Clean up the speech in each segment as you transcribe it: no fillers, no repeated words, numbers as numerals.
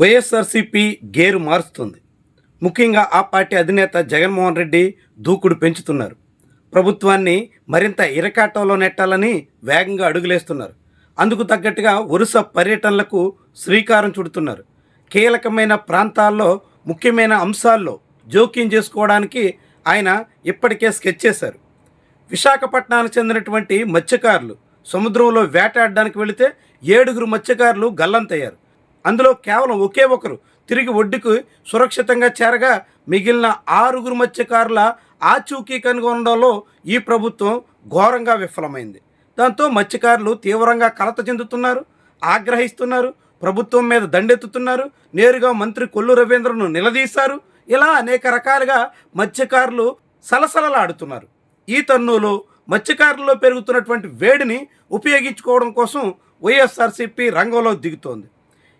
YSRCP gear మారుస్తుంది. ముఖ్యంగా ఆ పార్టీ అధినేత జగన్మోహన్ రెడ్డి దూకుడు పెంచుతున్నారు. ప్రభుత్వాన్ని మరింత ఇరకాటంలో నెట్టాలని వేగంగా అడుగులేస్తున్నారు. అందుకు తగ్గట్టుగా వరుస పర్యటనలకు శ్రీకారం చుడుతున్నారు. కీలకమైన ప్రాంతాల్లో ముఖ్యమైన అంశాల్లో జోక్యం చేసుకోవడానికి ఆయన ఇప్పటికే స్కెచ్ చేశారు. విశాఖపట్నానికి చెందినటువంటి మత్స్యకారులు సముద్రంలో వేటాడడానికి వెళితే 7 మత్స్యకారులు గల్లంతయ్యారు. అందులో కేవలం ఒకే ఒకరు తిరిగి ఒడ్డుకు సురక్షితంగా చేరగా మిగిలిన 6 మత్స్యకారుల ఆచూకీ కనుగొనడంలో ఈ ప్రభుత్వం ఘోరంగా విఫలమైంది. దాంతో మత్స్యకారులు తీవ్రంగా కలత చెందుతున్నారు, ఆగ్రహిస్తున్నారు, ప్రభుత్వం మీద దండెత్తుతున్నారు, నేరుగా మంత్రి కొల్లు రవీంద్రను నిలదీశారు. ఇలా అనేక రకాలుగా మత్స్యకారులు సలసలలాడుతున్నారు. ఈ తరుణంలో మత్స్యకారుల్లో పెరుగుతున్నటువంటి వేడిని ఉపయోగించుకోవడం కోసం వైఎస్ఆర్సీపీ రంగంలో దిగుతోంది.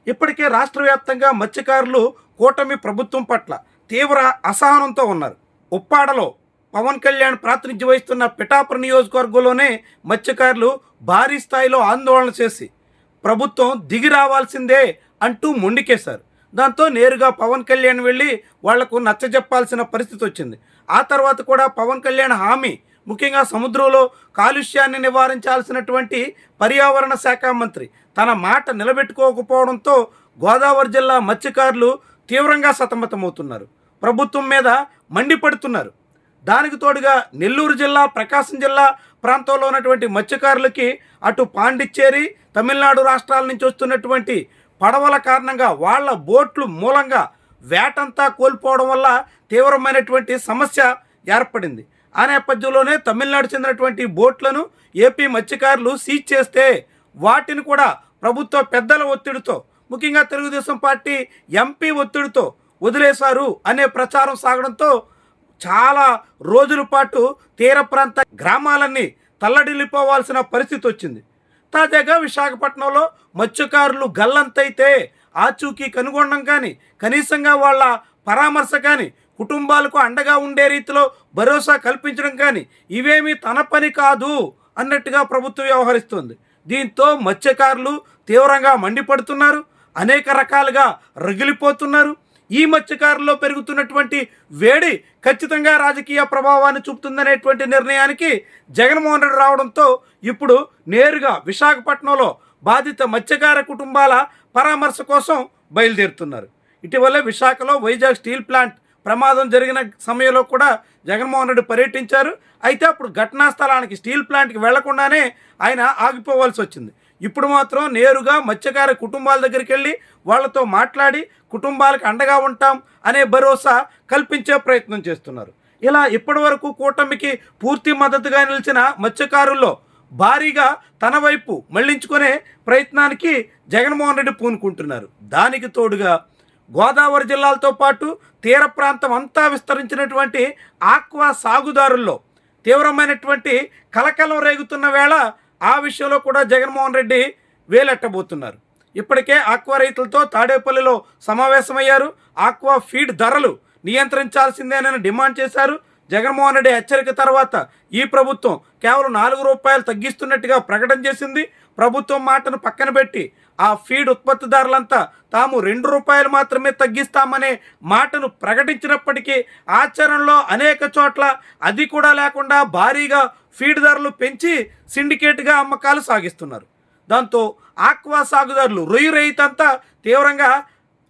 ఇప్పటికే రాష్ట్ర వ్యాప్తంగా మత్స్యకారులు కూటమి ప్రభుత్వం పట్ల తీవ్ర అసహనంతో ఉన్నారు. ఉప్పాడలో పవన్ కళ్యాణ్ ప్రాతినిధ్యం వహిస్తున్న పిఠాపురం నియోజకవర్గంలోనే మత్స్యకారులు భారీ స్థాయిలో ఆందోళన చేసి ప్రభుత్వం దిగి రావాల్సిందే అంటూ మొండికేశారు. దాంతో నేరుగా పవన్ కళ్యాణ్ వెళ్ళి వాళ్లకు నచ్చజెప్పాల్సిన పరిస్థితి వచ్చింది. ఆ తర్వాత కూడా పవన్ కళ్యాణ్ హామీ, ముఖ్యంగా సముద్రంలో కాలుష్యాన్ని నివారించాల్సినటువంటి పర్యావరణ శాఖ మంత్రి తన మాట నిలబెట్టుకోకపోవడంతో గోదావరి జిల్లా మత్స్యకారులు తీవ్రంగా సతమతమవుతున్నారు. ప్రభుత్వం మీద మండిపడుతున్నారు. దానికి తోడుగా నెల్లూరు జిల్లా, ప్రకాశం జిల్లా ప్రాంతంలో ఉన్నటువంటి మత్స్యకారులకి అటు పాండిచ్చేరి, తమిళనాడు రాష్ట్రాల నుంచి వస్తున్నటువంటి పడవల కారణంగా వాళ్ళ బోట్లు మూలంగా వేటంతా కోల్పోవడం వల్ల తీవ్రమైనటువంటి సమస్య ఏర్పడింది. ఆ నేపథ్యంలోనే తమిళనాడు చెందినటువంటి బోట్లను ఏపీ మత్స్యకారులు సీజ్ చేస్తే వాటిని కూడా ప్రభుత్వ పెద్దల ఒత్తిడితో, ముఖ్యంగా తెలుగుదేశం పార్టీ ఎంపీ ఒత్తిడితో వదిలేశారు అనే ప్రచారం సాగడంతో చాలా రోజుల పాటు తీర ప్రాంత గ్రామాలన్నీ తల్లడిల్లిపోవాల్సిన పరిస్థితి వచ్చింది. తాజాగా విశాఖపట్నంలో మత్స్యకారులు గల్లంతైతే ఆచూకీ కనుగొనడం కానీ, కనీసంగా వాళ్ళ పరామర్శ కానీ, కుటుంబాలకు అండగా ఉండే రీతిలో భరోసా కల్పించడం కానీ ఇవేమీ తన పని కాదు అన్నట్టుగా ప్రభుత్వం వ్యవహరిస్తుంది. దీంతో మత్స్యకారులు తీవ్రంగా మండిపడుతున్నారు, అనేక రకాలుగా రగిలిపోతున్నారు. ఈ మత్స్యకారుల్లో పెరుగుతున్నటువంటి వేడి ఖచ్చితంగా రాజకీయ ప్రభావాన్ని చూపుతుందనేటువంటి నిర్ణయానికి జగన్మోహన్ రెడ్డి రావడంతో ఇప్పుడు నేరుగా విశాఖపట్నంలో బాధిత మత్స్యకార కుటుంబాల పరామర్శ కోసం బయలుదేరుతున్నారు. ఇటీవలే విశాఖలో వైజాగ్ స్టీల్ ప్లాంట్ ప్రమాదం జరిగిన సమయంలో కూడా జగన్మోహన్ రెడ్డి పర్యటించారు. అయితే అప్పుడు ఘటనా స్థలానికి, స్టీల్ ప్లాంట్కి వెళ్లకుండానే ఆయన ఆగిపోవాల్సి వచ్చింది. ఇప్పుడు మాత్రం నేరుగా మత్స్యకార కుటుంబాల దగ్గరికి వెళ్ళి వాళ్ళతో మాట్లాడి కుటుంబాలకు అండగా ఉంటాం అనే భరోసా కల్పించే ప్రయత్నం చేస్తున్నారు. ఇలా ఇప్పటి వరకు కూటమికి పూర్తి మద్దతుగా నిలిచిన మత్స్యకారుల్లో భారీగా తన వైపు మళ్లించుకునే ప్రయత్నానికి జగన్మోహన్ రెడ్డి పూనుకుంటున్నారు. దానికి తోడుగా గోదావరి జిల్లాలతో పాటు తీర ప్రాంతం అంతా విస్తరించినటువంటి ఆక్వా సాగుదారుల్లో తీవ్రమైనటువంటి కలకలం రేగుతున్న వేళ ఆ విషయంలో కూడా జగన్మోహన్ రెడ్డి వేలెట్టబోతున్నారు. ఇప్పటికే ఆక్వా రైతులతో తాడేపల్లిలో సమావేశమయ్యారు. ఆక్వా ఫీడ్ ధరలు నియంత్రించాల్సిందేనని డిమాండ్ చేశారు. జగన్మోహన్ రెడ్డి హెచ్చరిక తర్వాత ఈ ప్రభుత్వం కేవలం ₹4 తగ్గిస్తున్నట్టుగా ప్రకటన చేసింది. ప్రభుత్వం మాటను పక్కన పెట్టి ఆ ఫీడ్ ఉత్పత్తిదారులంతా తాము ₹2 మాత్రమే తగ్గిస్తామనే మాటను ప్రకటించినప్పటికీ ఆచరణలో అనేక చోట్ల అది కూడా లేకుండా భారీగా ఫీడ్ ధరలు పెంచి సిండికేట్గా అమ్మకాలు సాగిస్తున్నారు. దాంతో ఆక్వా సాగుదారులు, రొయ్యి రైతంతా తీవ్రంగా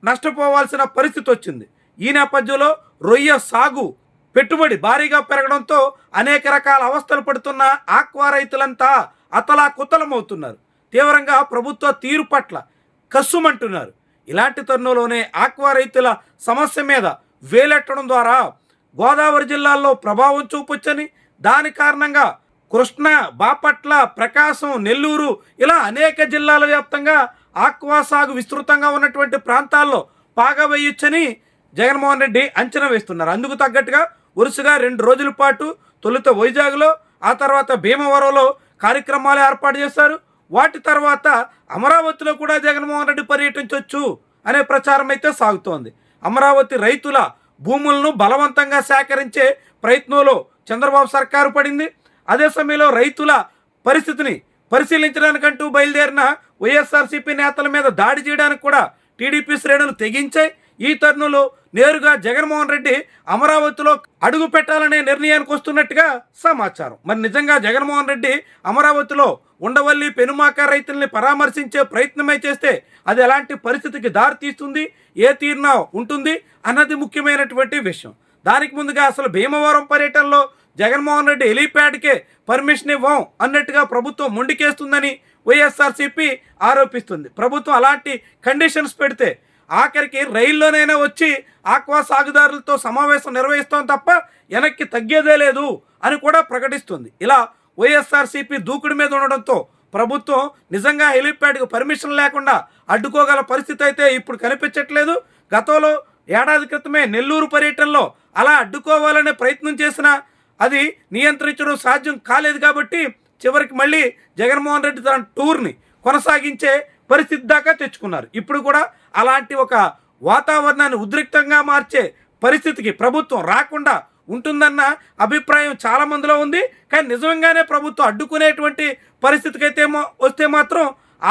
నష్టపోవాల్సిన పరిస్థితి వచ్చింది. ఈ నేపథ్యంలో రొయ్య సాగు పెట్టుబడి భారీగా పెరగడంతో అనేక రకాల అవస్థలు పడుతున్న ఆక్వా రైతులంతా అతలాకుతలమవుతున్నారు. తీవ్రంగా ప్రభుత్వ తీరు పట్ల కస్సుమంటున్నారు. ఇలాంటి తరుణంలోనే ఆక్వా రైతుల సమస్య మీద వేలెట్టడం ద్వారా గోదావరి జిల్లాల్లో ప్రభావం చూపొచ్చని, దాని కారణంగా కృష్ణా, బాపట్ల, ప్రకాశం, నెల్లూరు ఇలా అనేక జిల్లాల వ్యాప్తంగా ఆక్వా సాగు విస్తృతంగా ఉన్నటువంటి ప్రాంతాల్లో పాగా వేయొచ్చని జగన్మోహన్ రెడ్డి అంచనా వేస్తున్నారు. అందుకు తగ్గట్టుగా వరుసగా 2 రోజుల పాటు తొలుత వైజాగ్లో, ఆ తర్వాత భీమవరంలో కార్యక్రమాలు ఏర్పాటు చేశారు. వాటి తర్వాత అమరావతిలో కూడా జగన్మోహన్ రెడ్డి పర్యటించవచ్చు అనే ప్రచారం అయితే సాగుతోంది. అమరావతి రైతుల భూములను బలవంతంగా సేకరించే ప్రయత్నంలో చంద్రబాబు సర్కారు పడింది. అదే సమయంలో రైతుల పరిస్థితిని పరిశీలించడానికంటూ బయలుదేరిన వైఎస్ఆర్సీపీ నేతల మీద దాడి చేయడానికి కూడా టీడీపీ శ్రేణులు తెగించాయి. ఈ తరుణంలో నేరుగా జగన్మోహన్ రెడ్డి అమరావతిలో అడుగు పెట్టాలనే నిర్ణయానికి వస్తున్నట్టుగా సమాచారం. మరి నిజంగా జగన్మోహన్ రెడ్డి అమరావతిలో ఉండవల్లి పెనుమాక రైతుల్ని పరామర్శించే ప్రయత్నమే చేస్తే అది ఎలాంటి పరిస్థితికి దారితీస్తుంది, ఏ తీరున ఉంటుంది అన్నది ముఖ్యమైనటువంటి విషయం. దానికి ముందుగా అసలు భీమవరం పర్యటనలో జగన్మోహన్ రెడ్డి హెలీప్యాడ్కే పర్మిషన్ ఇవ్వం అన్నట్టుగా ప్రభుత్వం మొండికేస్తుందని వైఎస్ఆర్సీపీ ఆరోపిస్తుంది. ప్రభుత్వం అలాంటి కండిషన్స్ పెడితే ఆఖరికి రైల్లోనైనా వచ్చి ఆక్వా సాగుదారులతో సమావేశం నిర్వహిస్తాం తప్ప వెనక్కి తగ్గేదే లేదు అని కూడా ప్రకటిస్తుంది. ఇలా వైఎస్ఆర్సీపీ దూకుడు మీద ఉండడంతో ప్రభుత్వం నిజంగా హెలీప్యాడ్కి పర్మిషన్ లేకుండా అడ్డుకోగల పరిస్థితి అయితే ఇప్పుడు కనిపించట్లేదు. గతంలో ఏడాది క్రితమే నెల్లూరు పర్యటనలో అలా అడ్డుకోవాలనే ప్రయత్నం చేసినా అది నియంత్రించడం సాధ్యం కాలేదు. కాబట్టి చివరికి మళ్ళీ జగన్మోహన్ రెడ్డి తన టూర్ని కొనసాగించే పరిస్థితి దాకా తెచ్చుకున్నారు. ఇప్పుడు కూడా అలాంటి ఒక వాతావరణాన్ని ఉద్రిక్తంగా మార్చే పరిస్థితికి ప్రభుత్వం రాకుండా ఉంటుందన్న అభిప్రాయం చాలా మందిలో ఉంది. కానీ నిజంగానే ప్రభుత్వం అడ్డుకునేటువంటి పరిస్థితికి అయితే వస్తే మాత్రం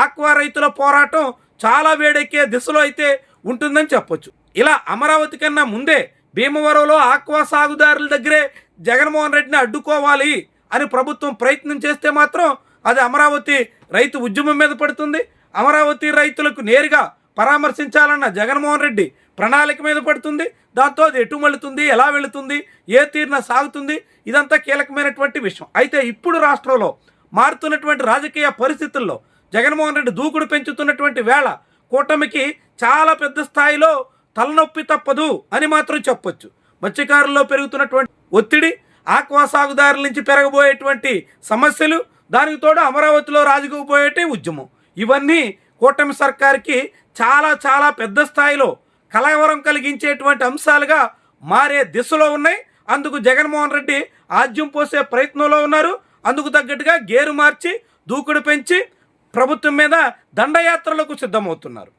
ఆక్వా రైతుల పోరాటం చాలా వేడెక్కే దిశలో అయితే ఉంటుందని చెప్పొచ్చు. ఇలా అమరావతి కన్నా ముందే భీమవరంలో ఆక్వా సాగుదారుల దగ్గరే జగన్మోహన్ రెడ్డిని అడ్డుకోవాలి అని ప్రభుత్వం ప్రయత్నం చేస్తే మాత్రం అది అమరావతి రైతు ఉద్యమం మీద పడుతుంది. అమరావతి రైతులకు నేరుగా పరామర్శించాలన్న జగన్మోహన్ రెడ్డి ప్రణాళిక మీద పడుతుంది. దాంతో అది ఎటు మళ్ళుతుంది, ఎలా వెళుతుంది, ఏ తీరున సాగుతుంది, ఇదంతా కీలకమైనటువంటి విషయం. అయితే ఇప్పుడు రాష్ట్రంలో మారుతున్నటువంటి రాజకీయ పరిస్థితుల్లో జగన్మోహన్ రెడ్డి దూకుడు పెంచుతున్నటువంటి వేళ కూటమికి చాలా పెద్ద స్థాయిలో తలనొప్పి తప్పదు అని మాత్రం చెప్పొచ్చు. మత్స్యకారుల్లో పెరుగుతున్నటువంటి ఒత్తిడి, ఆక్వా సాగుదారుల నుంచి పెరగబోయేటువంటి సమస్యలు, దానికి తోడు అమరావతిలో రాజుకోబోయేటి ఉద్యమం, ఇవన్నీ కూటమి సర్కార్కి చాలా చాలా పెద్ద స్థాయిలో కలవరం కలిగించేటువంటి అంశాలుగా మారే దిశలో ఉన్నాయి. అందుకు జగన్మోహన్ రెడ్డి ఆజ్యం పోసే ప్రయత్నంలో ఉన్నారు. అందుకు తగ్గట్టుగా గేరు మార్చి దూకుడు పెంచి ప్రభుత్వం మీద దండయాత్రలకు సిద్ధమవుతున్నారు.